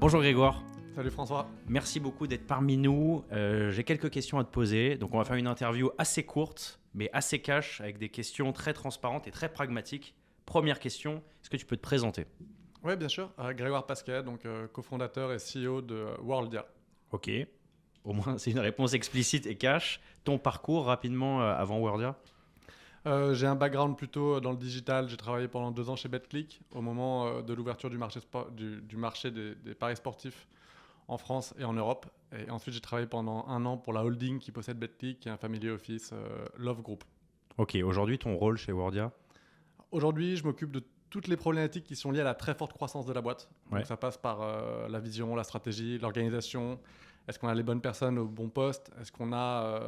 Bonjour Grégoire. Salut François. Merci beaucoup d'être parmi nous. J'ai quelques questions à te poser. Donc on va faire une interview assez courte, mais assez cash, avec des questions très transparentes et très pragmatiques. Première question, est-ce que tu peux te présenter ? Oui, bien sûr. Grégoire Pasquet, donc cofondateur et CEO de Worldia. Ok, au moins c'est une réponse explicite et cash. Ton parcours rapidement avant Worldia ? J'ai un background plutôt dans le digital. J'ai travaillé pendant 2 ans chez BetClick au moment de l'ouverture du marché, du marché des paris sportifs en France et en Europe. Et ensuite, j'ai travaillé pendant 1 an pour la holding qui possède BetClick, qui est un family office Love Group. Ok, aujourd'hui ton rôle chez Worldia ? Aujourd'hui, je m'occupe de toutes les problématiques qui sont liées à la très forte croissance de la boîte. Ouais. Donc ça passe par la vision, la stratégie, l'organisation. Est-ce qu'on a les bonnes personnes au bon poste ? Est-ce qu'on a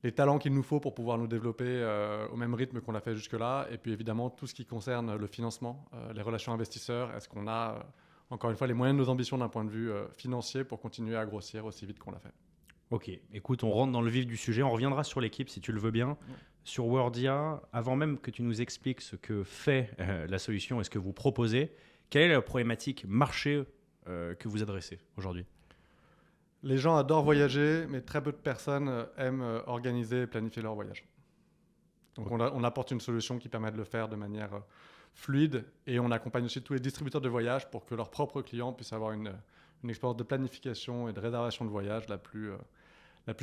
les talents qu'il nous faut pour pouvoir nous développer au même rythme qu'on l'a fait jusque-là ? Et puis évidemment, tout ce qui concerne le financement, les relations investisseurs. Est-ce qu'on a, encore une fois, les moyens de nos ambitions d'un point de vue financier pour continuer à grossir aussi vite qu'on l'a fait ? Ok, écoute, on rentre dans le vif du sujet. On reviendra sur l'équipe si tu le veux bien. Ouais. Sur Worldia, avant même que tu nous expliques ce que fait la solution et ce que vous proposez, quelle est la problématique marché que vous adressez aujourd'hui ? Les gens adorent voyager, mais très peu de personnes aiment organiser et planifier leur voyage. Donc on apporte une solution qui permet de le faire de manière fluide et on accompagne aussi tous les distributeurs de voyages pour que leurs propres clients puissent avoir une expérience de planification et de réservation de voyage la plus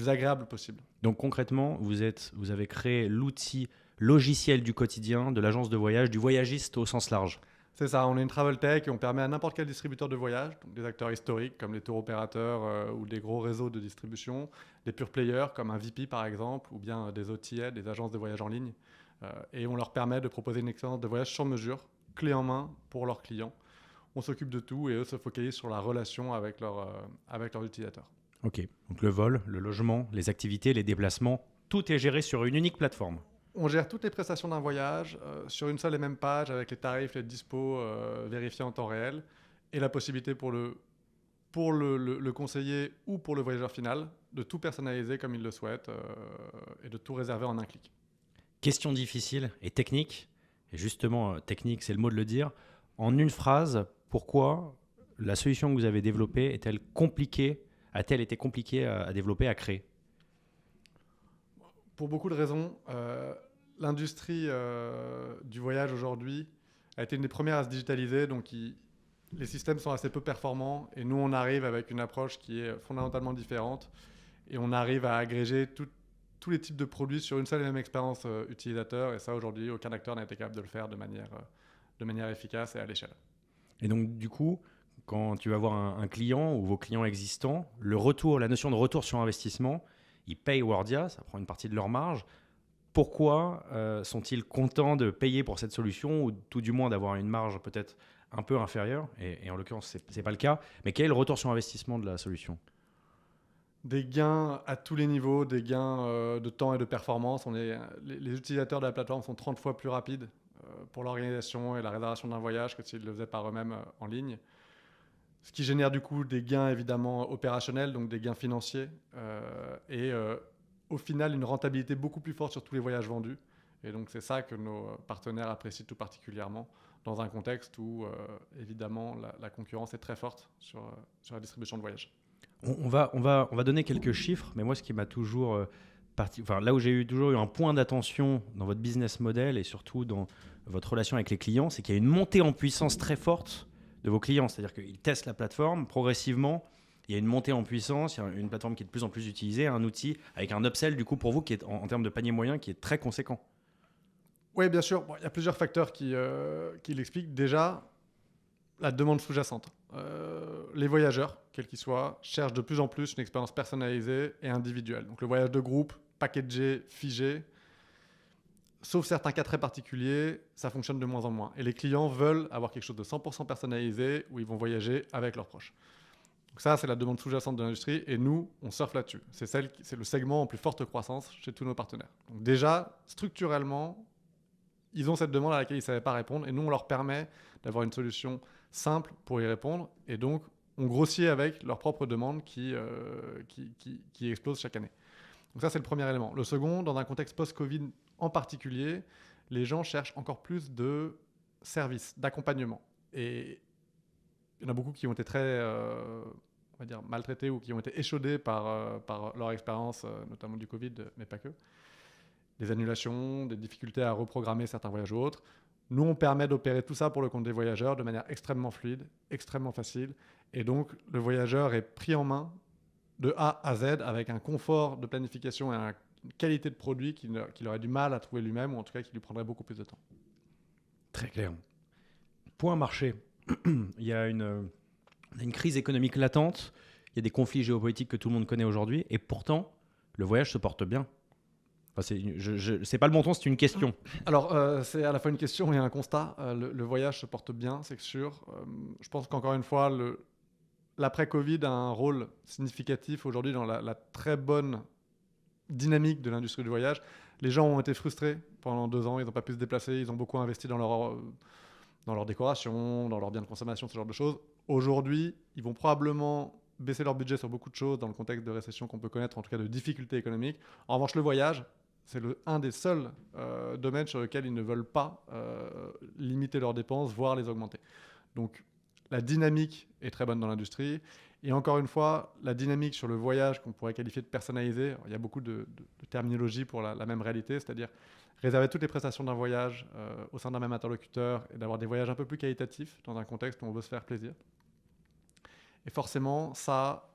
agréable possible. Donc concrètement, vous avez créé l'outil logiciel du quotidien de l'agence de voyage, du voyagiste au sens large. C'est ça, on est une travel tech et on permet à n'importe quel distributeur de voyage, donc des acteurs historiques comme les tour opérateurs ou des gros réseaux de distribution, des pure players comme un VP par exemple, ou bien des OTA, des agences de voyage en ligne. Et on leur permet de proposer une expérience de voyage sur mesure, clé en main pour leurs clients. On s'occupe de tout et eux se focalisent sur la relation avec leurs utilisateurs. Ok, donc le vol, le logement, les activités, les déplacements, tout est géré sur une unique plateforme. On gère toutes les prestations d'un voyage sur une seule et même page avec les tarifs, les dispos vérifiés en temps réel et la possibilité pour le conseiller ou pour le voyageur final de tout personnaliser comme il le souhaite et de tout réserver en un clic. Question difficile et technique, et justement technique c'est le mot de le dire, en une phrase, pourquoi la solution que vous avez développée a-t-elle été compliquée à développer, à créer ? Pour beaucoup de raisons, l'industrie du voyage aujourd'hui a été une des premières à se digitaliser, donc les systèmes sont assez peu performants et nous on arrive avec une approche qui est fondamentalement différente et on arrive à agréger tous les types de produits sur une seule et même expérience utilisateur et ça aujourd'hui aucun acteur n'a été capable de le faire de manière efficace et à l'échelle. Et donc du coup, quand tu vas voir un client ou vos clients existants, la notion de retour sur investissement, ils payent Worldia, ça prend une partie de leur marge. Pourquoi sont-ils contents de payer pour cette solution ou tout du moins d'avoir une marge peut-être un peu inférieure et en l'occurrence, ce n'est pas le cas. Mais quel est le retour sur investissement de la solution ? Des gains à tous les niveaux, des gains de temps et de performance. Les utilisateurs de la plateforme sont 30 fois plus rapides pour l'organisation et la réservation d'un voyage que s'ils le faisaient par eux-mêmes en ligne. Ce qui génère du coup des gains évidemment opérationnels, donc des gains financiers et au final une rentabilité beaucoup plus forte sur tous les voyages vendus. Et donc c'est ça que nos partenaires apprécient tout particulièrement dans un contexte où évidemment la concurrence est très forte sur la distribution de voyages. On va donner quelques chiffres, mais moi ce qui m'a toujours là où j'ai toujours eu un point d'attention dans votre business model et surtout dans votre relation avec les clients, c'est qu'il y a une montée en puissance très forte de vos clients, c'est-à-dire qu'ils testent la plateforme progressivement, il y a une montée en puissance, il y a une plateforme qui est de plus en plus utilisée, un outil avec un upsell du coup pour vous qui est en termes de panier moyen qui est très conséquent. Oui, bien sûr, il y a plusieurs facteurs qui l'expliquent. Déjà, la demande sous-jacente. Les voyageurs, quels qu'ils soient, cherchent de plus en plus une expérience personnalisée et individuelle. Donc le voyage de groupe, packagé, figé, sauf certains cas très particuliers, ça fonctionne de moins en moins. Et les clients veulent avoir quelque chose de 100% personnalisé où ils vont voyager avec leurs proches. Donc ça, c'est la demande sous-jacente de l'industrie et nous, on surfe là-dessus. C'est le segment en plus forte croissance chez tous nos partenaires. Donc déjà, structurellement, ils ont cette demande à laquelle ils ne savaient pas répondre et nous, on leur permet d'avoir une solution simple pour y répondre et donc on grossit avec leurs propres demandes qui explosent chaque année. Donc ça, c'est le premier élément. Le second, dans un contexte post-Covid en particulier, les gens cherchent encore plus de services, d'accompagnement. Et il y en a beaucoup qui ont été très on va dire, maltraités ou qui ont été échaudés par leur expérience, notamment du Covid, mais pas que. Des annulations, des difficultés à reprogrammer certains voyages ou autres. Nous, on permet d'opérer tout ça pour le compte des voyageurs de manière extrêmement fluide, extrêmement facile. Et donc, le voyageur est pris en main de A à Z avec un confort de planification et une qualité de produit qu'il aurait du mal à trouver lui-même, ou en tout cas qui lui prendrait beaucoup plus de temps. Très clair. Point marché. Il y a une crise économique latente, il y a des conflits géopolitiques que tout le monde connaît aujourd'hui, et pourtant, le voyage se porte bien. Enfin, c'est pas le bon ton, c'est une question. Alors, c'est à la fois une question et un constat. Le voyage se porte bien, c'est sûr. Je pense qu'encore une fois, l'après-Covid a un rôle significatif aujourd'hui dans la très bonne dynamique de l'industrie du voyage. Les gens ont été frustrés pendant 2 ans, ils n'ont pas pu se déplacer, ils ont beaucoup investi dans leur décoration, dans leurs biens de consommation, ce genre de choses. Aujourd'hui, ils vont probablement baisser leur budget sur beaucoup de choses dans le contexte de récession qu'on peut connaître, en tout cas de difficultés économiques. En revanche, le voyage, c'est un des seuls domaines sur lesquels ils ne veulent pas limiter leurs dépenses, voire les augmenter. Donc, la dynamique est très bonne dans l'industrie. Et encore une fois, la dynamique sur le voyage qu'on pourrait qualifier de personnalisé, il y a beaucoup de terminologie pour la même réalité, c'est-à-dire réserver toutes les prestations d'un voyage au sein d'un même interlocuteur et d'avoir des voyages un peu plus qualitatifs dans un contexte où on veut se faire plaisir. Et forcément, ça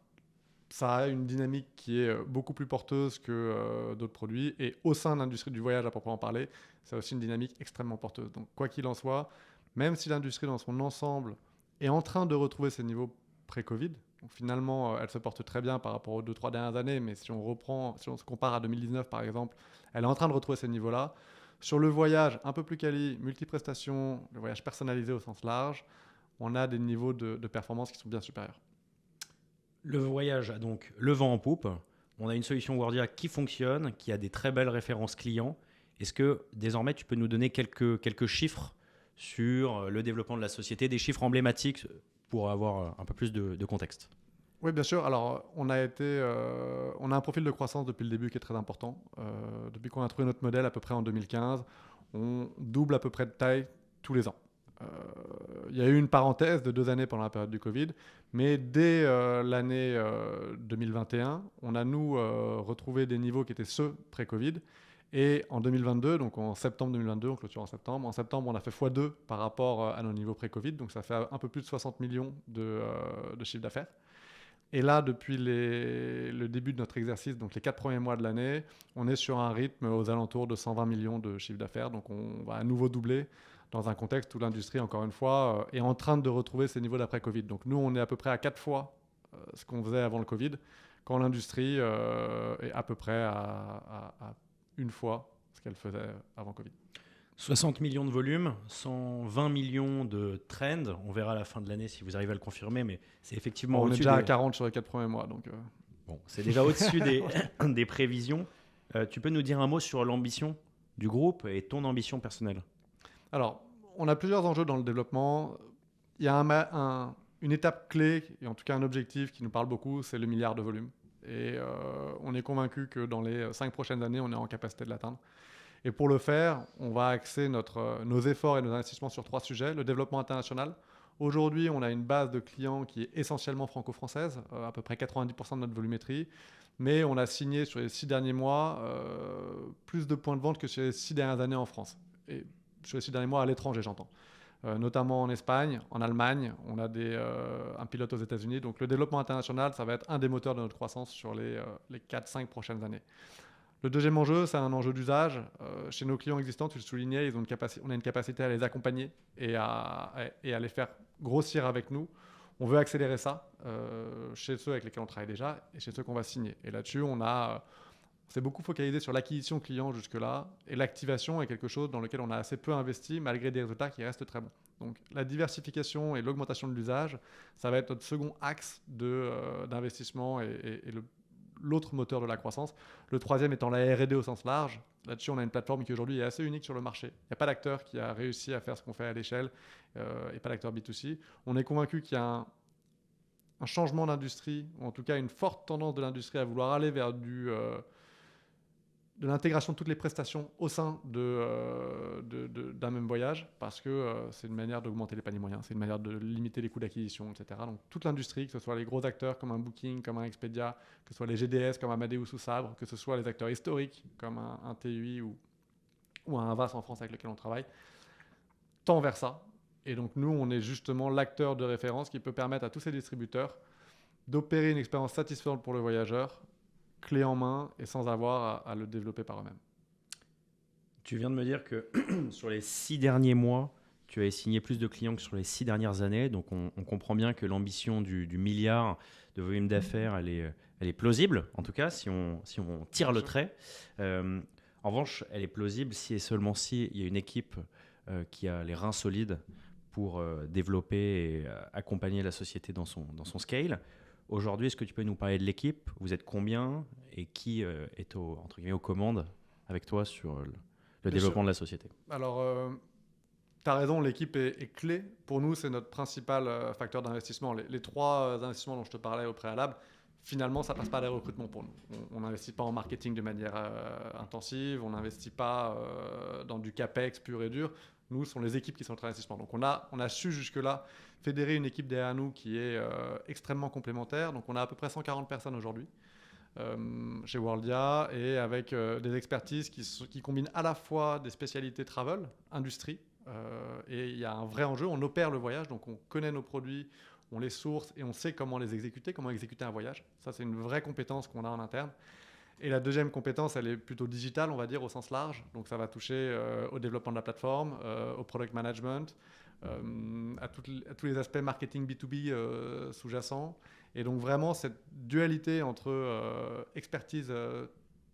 a une dynamique qui est beaucoup plus porteuse que d'autres produits. Et au sein de l'industrie du voyage, à proprement parler, ça a aussi une dynamique extrêmement porteuse. Donc, quoi qu'il en soit, même si l'industrie dans son ensemble est en train de retrouver ses niveaux pré-Covid, donc finalement, elle se porte très bien par rapport aux 2-3 dernières années, mais si on se compare à 2019 par exemple, elle est en train de retrouver ces niveaux-là. Sur le voyage un peu plus quali, multiprestation, le voyage personnalisé au sens large, on a des niveaux de performance qui sont bien supérieurs. Le voyage a donc le vent en poupe. On a une solution Wordia qui fonctionne, qui a des très belles références clients. Est-ce que désormais tu peux nous donner quelques chiffres sur le développement de la société, des chiffres emblématiques pour avoir un peu plus de contexte? Oui, bien sûr. Alors, on a un profil de croissance depuis le début qui est très important. Depuis qu'on a trouvé notre modèle à peu près en 2015, on double à peu près de taille tous les ans. Il y a eu une parenthèse de 2 années pendant la période du Covid, mais dès l'année 2021, on a retrouvé des niveaux qui étaient ceux pré-Covid. Et en 2022, donc en septembre 2022, on clôture en septembre. En septembre, on a fait x2 par rapport à nos niveaux pré-Covid, donc ça fait un peu plus de 60 millions de chiffre d'affaires. Et là, depuis le début de notre exercice, donc les 4 premiers mois de l'année, on est sur un rythme aux alentours de 120 millions de chiffre d'affaires. Donc on va à nouveau doubler dans un contexte où l'industrie, encore une fois, est en train de retrouver ses niveaux d'après-Covid. Donc nous, on est à peu près à 4 fois ce qu'on faisait avant le Covid, quand l'industrie est à peu près à 1 fois ce qu'elle faisait avant Covid. 60 millions de volume, 120 millions de trend. On verra à la fin de l'année si vous arrivez à le confirmer, mais c'est effectivement on au-dessus. On est déjà à 40 sur les 4 premiers mois. Donc Bon, c'est déjà au-dessus des prévisions. Tu peux nous dire un mot sur l'ambition du groupe et ton ambition personnelle? Alors, on a plusieurs enjeux dans le développement. Il y a une étape clé, et en tout cas un objectif qui nous parle beaucoup, c'est le milliard de volume. Et on est convaincu que dans les 5 prochaines années, on est en capacité de l'atteindre. Et pour le faire, on va axer nos efforts et nos investissements sur 3 sujets. Le développement international. Aujourd'hui, on a une base de clients qui est essentiellement franco-française, à peu près 90% de notre volumétrie. Mais on a signé sur les 6 derniers mois plus de points de vente que sur les 6 dernières années en France. Et sur les 6 derniers mois à l'étranger, j'entends. Notamment en Espagne, en Allemagne, on a un pilote aux États-Unis. Donc le développement international, ça va être un des moteurs de notre croissance sur les 4-5 prochaines années. Le deuxième enjeu, c'est un enjeu d'usage. Chez nos clients existants, tu le soulignais, on a une capacité à les accompagner et à les faire grossir avec nous. On veut accélérer ça chez ceux avec lesquels on travaille déjà et chez ceux qu'on va signer. Et là-dessus, on s'est beaucoup focalisé sur l'acquisition client jusque-là, et l'activation est quelque chose dans lequel on a assez peu investi malgré des résultats qui restent très bons. Donc la diversification et l'augmentation de l'usage, ça va être notre second axe d'investissement et l'autre moteur de la croissance. Le troisième étant la R&D au sens large. Là-dessus, on a une plateforme qui aujourd'hui est assez unique sur le marché. Il n'y a pas d'acteur qui a réussi à faire ce qu'on fait à l'échelle et pas d'acteur B2C. On est convaincu qu'il y a un changement d'industrie, ou en tout cas une forte tendance de l'industrie à vouloir aller vers de l'intégration de toutes les prestations au sein d'un même voyage, parce que c'est une manière d'augmenter les paniers moyens, c'est une manière de limiter les coûts d'acquisition, etc. Donc toute l'industrie, que ce soit les gros acteurs comme un Booking, comme un Expedia, que ce soit les GDS comme Amadeus ou Sabre, que ce soit les acteurs historiques comme un TUI ou un Havas en France avec lequel on travaille, tend vers ça. Et donc nous, on est justement l'acteur de référence qui peut permettre à tous ces distributeurs d'opérer une expérience satisfaisante pour le voyageur, clé en main et sans avoir à le développer par eux-mêmes. Tu viens de me dire que sur les 6 derniers mois, tu avais signé plus de clients que sur les 6 dernières années. Donc on comprend bien que l'ambition du milliard de volume d'affaires, elle est plausible, en tout cas, si on tire le trait. En revanche, elle est plausible si et seulement si il y a une équipe qui a les reins solides pour développer et accompagner la société dans son scale. Aujourd'hui, est-ce que tu peux nous parler de l'équipe? Vous êtes combien et qui est entre guillemets, aux commandes avec toi sur le développement de la société? Alors, tu as raison, l'équipe est clé. Pour nous, c'est notre principal facteur d'investissement. Les trois investissements dont je te parlais au préalable, finalement, ça passe pas des recrutements pour nous. On n'investit pas en marketing de manière intensive, on n'investit pas dans du capex pur et dur. Nous, ce sont les équipes qui sont notre investissement. Donc, on a su jusque-là fédérer une équipe derrière nous qui est extrêmement complémentaire. Donc, on a à peu près 140 personnes aujourd'hui chez Worldia et avec des expertises qui combinent à la fois des spécialités travel, industrie, et il y a un vrai enjeu. On opère le voyage, donc on connaît nos produits, on les source et on sait comment les exécuter, comment exécuter un voyage. Ça, c'est une vraie compétence qu'on a en interne. Et la deuxième compétence, elle est plutôt digitale, on va dire, au sens large. Donc ça va toucher au développement de la plateforme, au product management, à tous les aspects marketing B2B sous-jacents. Et donc vraiment, cette dualité entre expertise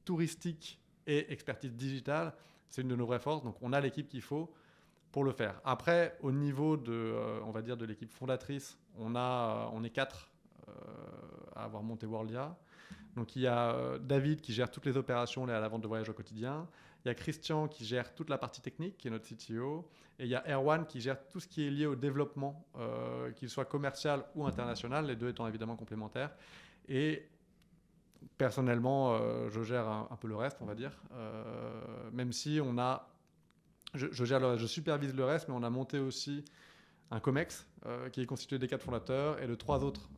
touristique et expertise digitale, c'est une de nos vraies forces. Donc on a l'équipe qu'il faut pour le faire. Après, au niveau on va dire de l'équipe fondatrice, on est 4 à avoir monté Worldia. Donc il y a David qui gère toutes les opérations et à la vente de voyage au quotidien. Il y a Christian qui gère toute la partie technique, qui est notre CTO. Et il y a Erwan qui gère tout ce qui est lié au développement, qu'il soit commercial ou international, les deux étant évidemment complémentaires. Et personnellement, je gère un peu le reste, on va dire. Même si je supervise le reste, mais on a monté aussi un COMEX qui est constitué des 4 fondateurs et de 3 autres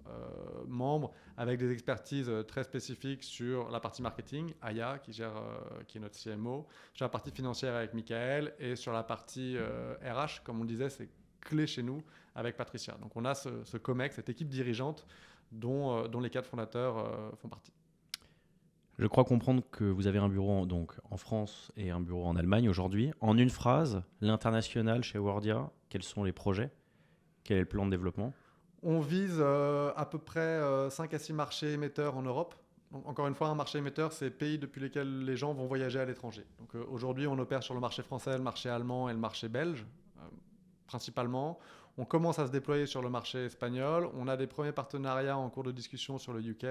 membres avec des expertises très spécifiques sur la partie marketing, Aya qui est notre CMO, sur la partie financière avec Michael et sur la partie RH, comme on le disait, c'est clé chez nous avec Patricia. Donc on a ce COMEX, cette équipe dirigeante dont les 4 fondateurs font partie. Je crois comprendre que vous avez un bureau donc en France et un bureau en Allemagne aujourd'hui. En une phrase, l'international chez Worldia, quels sont les projets? Quel est le plan de développement? On vise à peu près 5 à 6 marchés émetteurs en Europe. Donc, encore une fois, un marché émetteur, c'est les pays depuis lesquels les gens vont voyager à l'étranger. Donc aujourd'hui, on opère sur le marché français, le marché allemand et le marché belge, principalement. On commence à se déployer sur le marché espagnol. On a des premiers partenariats en cours de discussion sur le UK.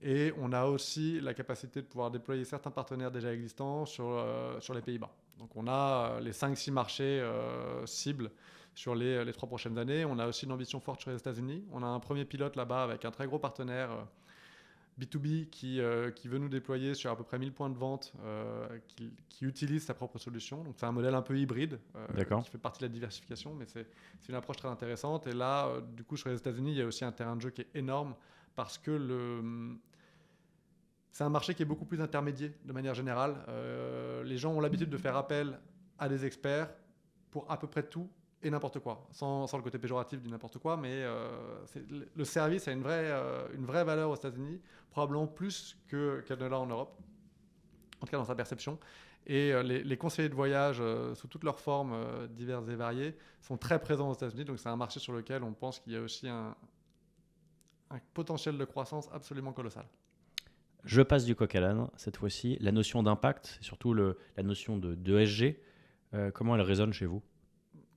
Et on a aussi la capacité de pouvoir déployer certains partenaires déjà existants sur les Pays-Bas. Donc on a les 5-6 marchés cibles sur les 3 prochaines années. On a aussi une ambition forte sur les États-Unis. On a un premier pilote là-bas avec un très gros partenaire B2B qui veut nous déployer sur à peu près 1000 points de vente qui utilise sa propre solution. Donc c'est un modèle un peu hybride qui fait partie de la diversification, mais c'est une approche très intéressante. Et là, du coup, sur les États-Unis, il y a aussi un terrain de jeu qui est énorme parce que c'est un marché qui est beaucoup plus intermédié de manière générale. Les gens ont l'habitude de faire appel à des experts pour à peu près tout et n'importe quoi, sans le côté péjoratif du n'importe quoi, mais le service a une vraie valeur aux États-Unis, probablement plus qu'elle ne l'a en Europe, en tout cas dans sa perception. Et les conseillers de voyage, sous toutes leurs formes diverses et variées, sont très présents aux États-Unis, donc c'est un marché sur lequel on pense qu'il y a aussi un potentiel de croissance absolument colossal. Je passe du coq à l'âne cette fois-ci. La notion d'impact, surtout la notion de ESG, comment elle résonne chez vous?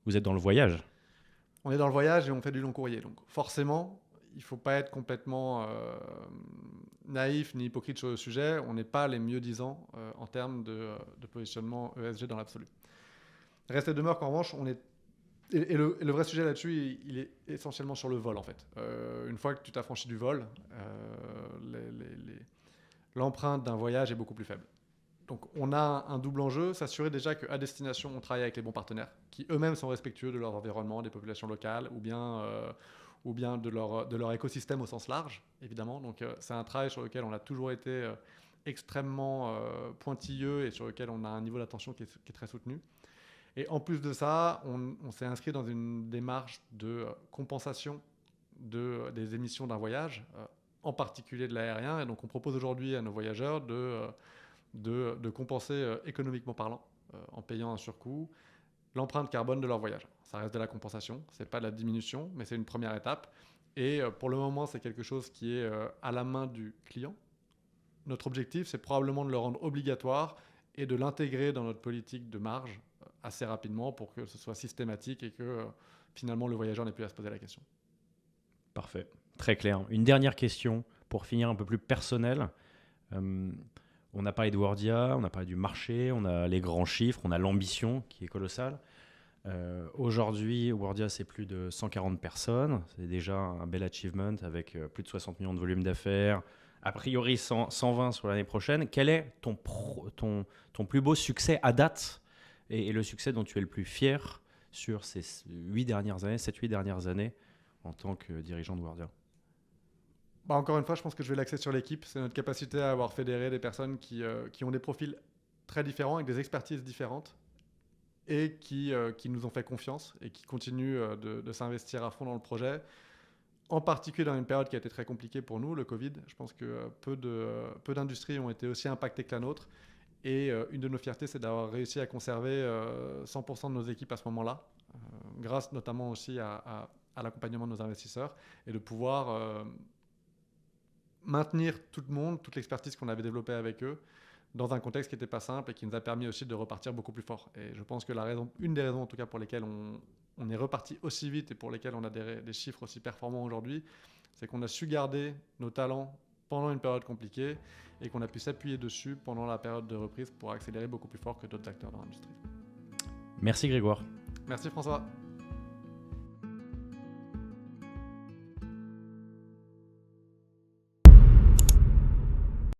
Vous êtes dans le voyage. On est dans le voyage et on fait du long courrier. Donc forcément, il ne faut pas être complètement naïf ni hypocrite sur le sujet. On n'est pas les mieux-disants en termes de positionnement ESG dans l'absolu. Reste et demeure qu'en revanche, et le vrai sujet là-dessus, il est essentiellement sur le vol en fait. Une fois que tu t'affranchis du vol, l'empreinte d'un voyage est beaucoup plus faible. Donc on a un double enjeu, s'assurer déjà qu'à destination, on travaille avec les bons partenaires, qui eux-mêmes sont respectueux de leur environnement, des populations locales, ou bien de leur écosystème au sens large, évidemment. Donc c'est un travail sur lequel on a toujours été extrêmement pointilleux et sur lequel on a un niveau d'attention qui est très soutenu. Et en plus de ça, on s'est inscrit dans une démarche de compensation des émissions d'un voyage, en particulier de l'aérien. Et donc on propose aujourd'hui à nos voyageurs de compenser économiquement parlant, en payant un surcoût, l'empreinte carbone de leur voyage. Ça reste de la compensation, ce n'est pas de la diminution, mais c'est une première étape. Et pour le moment, c'est quelque chose qui est à la main du client. Notre objectif, c'est probablement de le rendre obligatoire et de l'intégrer dans notre politique de marge assez rapidement pour que ce soit systématique et que finalement le voyageur n'ait plus à se poser la question. Parfait, très clair. Une dernière question pour finir un peu plus personnel. On a parlé de Wordia, on a parlé du marché, on a les grands chiffres, on a l'ambition qui est colossale. Aujourd'hui, Wordia, c'est plus de 140 personnes. C'est déjà un bel achievement avec plus de 60 millions de volume d'affaires. A priori, 120 sur l'année prochaine. Quel est ton plus beau succès à date et le succès dont tu es le plus fier sur ces 7-8 dernières années en tant que dirigeant de Wordia? Encore une fois, je pense que je vais l'axer sur l'équipe. C'est notre capacité à avoir fédéré des personnes qui ont des profils très différents, avec des expertises différentes, et qui nous ont fait confiance et qui continuent de s'investir à fond dans le projet. En particulier dans une période qui a été très compliquée pour nous, le Covid. Je pense que peu d'industries ont été aussi impactées que la nôtre. Et une de nos fiertés, c'est d'avoir réussi à conserver 100% de nos équipes à ce moment-là, grâce notamment aussi à l'accompagnement de nos investisseurs, et de pouvoir maintenir tout le monde, toute l'expertise qu'on avait développée avec eux, dans un contexte qui n'était pas simple et qui nous a permis aussi de repartir beaucoup plus fort. Et je pense que une des raisons en tout cas pour lesquelles on est reparti aussi vite et pour lesquelles on a des chiffres aussi performants aujourd'hui, c'est qu'on a su garder nos talents pendant une période compliquée et qu'on a pu s'appuyer dessus pendant la période de reprise pour accélérer beaucoup plus fort que d'autres acteurs dans l'industrie. Merci Grégoire. Merci François.